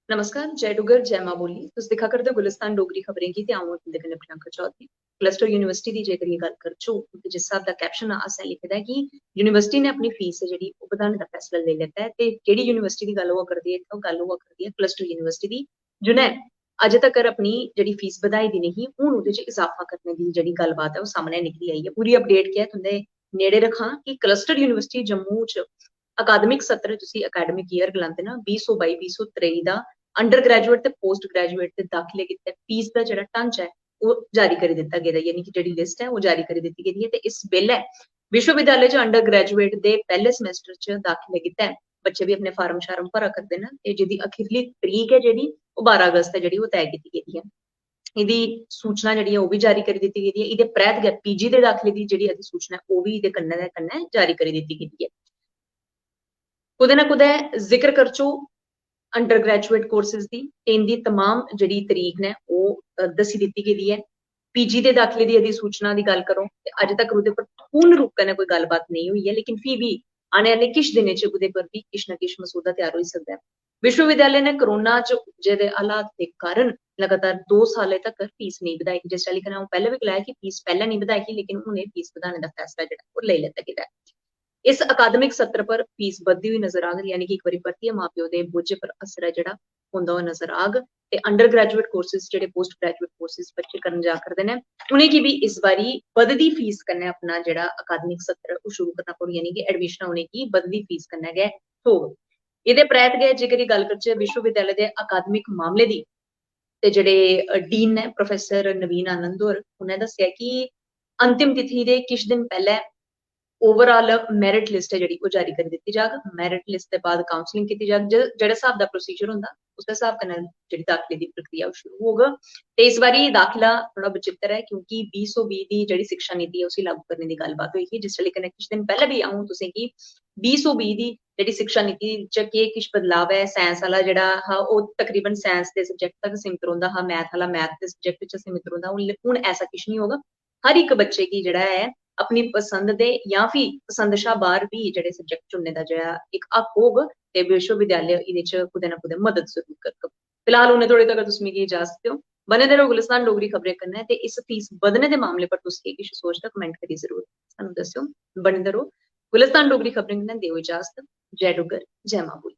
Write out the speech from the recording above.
नमस्कार, जय डुगर, जय मां बोली। तुस दिक्खा करदे हो गुलिस्तान डोगरी खबरें गी ते अ'ऊं तुंदे कन्नै प्रियंका चौधरी। क्लस्टर यूनिवर्सिटी दी जेकर ये गल्ल करचो ते जिस स्हाब दा कैप्शन असें लिखे दा है कि यूनिवर्सिटी ने अपनी फीस जेह्ड़ी ओह् बधाने दा फैसला लेई लैता है ते केह्ड़ी यूनिवर्सिटी दी गल्ल होआ करदी है इत्थै गल्ल होआ करदी है क्लस्टर यूनिवर्सिटी दी जि'न्नै अजें तक्कर अपनी जेह्ड़ी फीस बधाई दी नहीं हून ओह्दे च इजाफा करने दी जेह्ड़ी गल्लबात है ओह् सामनै निकली आई है। पूरी अपडेट केह् है तुंदे नेड़े रक्खां कि क्लस्टर यूनिवर्सिटी जम्मू च अकादमिक सत्र जिसी अकैडमिक ईयर गलांदे ना 2022-2023 दा अंडर ग्रेजुएट ते पोस्ट ग्रेजुएट दे दाखले गित्तै फीस दा जेह्ड़ा ढांचा है ओह् जारी करी दित्ता गेदा यानी कि जेह्ड़ी लिस्ट है ओह् जारी करी दित्ती गेदी है ते इस बेल्लै विश्वविद्यालय च अंडर ग्रेजुएट दे पैह्ले सेमेस्टर च दाखले गित्तै बच्चे भी अपने फार्म शार्म भरा करदे न ते जेह्दी अखीरली तरीक है जेह्ड़ी ओह् 12 अगस्त है जेह्ड़ी ओह् तय कीती गेदी है। एह्दी सूचना जेह्ड़ी है ओह् बी जारी करी दित्ती गेदी है। एह्दे परैंत गै पीजी दे दाखले दी जेह्ड़ी अधिसूचना है ओह् बी एह्दे कन्नै दे कन्नै जारी करी दित्ती गेदी है। कुदै ना कुदै जिक्र करचो अंडर ग्रेजुएट कोर्सेज दी इंदी तमाम जेह्ड़ी तरीक ने ओह् दस्सी दित्ती गेदी है। पीजी दे दाखले दी अधिसूचना दी गल्ल करो ते अज्ज तक ओह्दे पर पूर्ण रूप कन्नै कोई गल्लबात नहीं हुई है लेकिन फ्ही बी आने आह्ले किश दिनें च ओह्दे पर भी किश ना किश मसूदा त्यार होई सकदा है। विश्वविद्यालय ने कोरोना च उपजे दे हालात दे कारण लगातार 2 सालें तक फीस नहीं बधाई जिस चाल्ली कन्नै अ'ऊं पैह्लें बी गलाया कि फीस पैह्लें नहीं बधाई ही लेकिन हून एह् फीस बधाने दा फैसला जेह्ड़ा ओह् लेई लैता गेदा है। इस अकादमिक सत्र पर फीस बधदी हुई नजर आग यानी कि इक बारी परतियै मां प्यो दे बोझे पर असर है जेह्ड़ा पौंदा होआ नजर आग ते अंडर ग्रेजुएट कोर्सेज जेह्ड़े पोस्ट ग्रेजुएट कोर्सेज बच्चे करन जा करदे न उ'नेंगी बी इस बारी बधदी फीस कन्नै अपना जेह्ड़ा अकादमिक सत्र ओह् शुरू करना पौग यानी कि एडमिशनां उ'नेंगी बधदी फीस कन्नै गै थ्होग। एह्दे परैंत गै जेकर एह् गल्ल करचै विश्वविद्यालय दे अकादमिक मामले दी ते जेह्ड़े डीन ने प्रोफेसर नवीन आनंद होर उ'नें दस्सेआ कि अंतिम तिथि दे किश दिन पैह्लें ओवरऑल मैरिट लिस्ट है जेह्ड़ी ओह् जारी करी दित्ती जाग। मैरिट लिस्ट दे बाद काउंसलिंग कीती जाग जेह्ड़े स्हाब दा प्रोसीजर होंदा उस स्हाब कन्नै जेह्ड़ी दाखले दी प्रक्रिया ओह् शुरू होग ते इस बारी दाखला थोह्ड़ा बचित्तर है क्योंकि 2020 दी जेह्ड़ी शिक्षा नीति है उसी लागू करने दी गल्लबात होई ही जिस चाल्ली कन्नै किश दिन पैह्लें बी अ'ऊं तुसेंगी 2020 दी जेह्ड़ी शिक्षा नीति च केह् किश बदलाव है साइंस आह्ला जेह्ड़ा हा ओह् तकरीबन साइंस दे सब्जैक्ट तक सीमित रौंह्दा हा मैथ आह्ला मैथ दे सब्जैक्ट च सीमित रौंह्दा हून ऐसा किश निं होगा। हर इक बच्चे गी जेह्ड़ा है अपनी पसंद दे जां फ्ही पसंद शा बाह्र भी जेह्ड़े सब्जैक्ट चुनने दा जेह्ड़ा इक हक होग ते विश्वविद्यालय एह्दे च कुदै ना कुदै मदद जरूर करग। फिलहाल उ'नें धोड़ी तगर तुस मिगी इजाजत देओ। बने दे रहो गुलिस्तान डोगरी खबरें कन्नै ते इस फीस बधने दे मामले पर तुस केह् किश सोचदे कमेंट करियै जरूर सानूं दस्सेओ। बने दे रहो गुलिस्तान डोगरी खबरें कन्नै देओ इजाजत। जय डुग्गर जय मां बोली।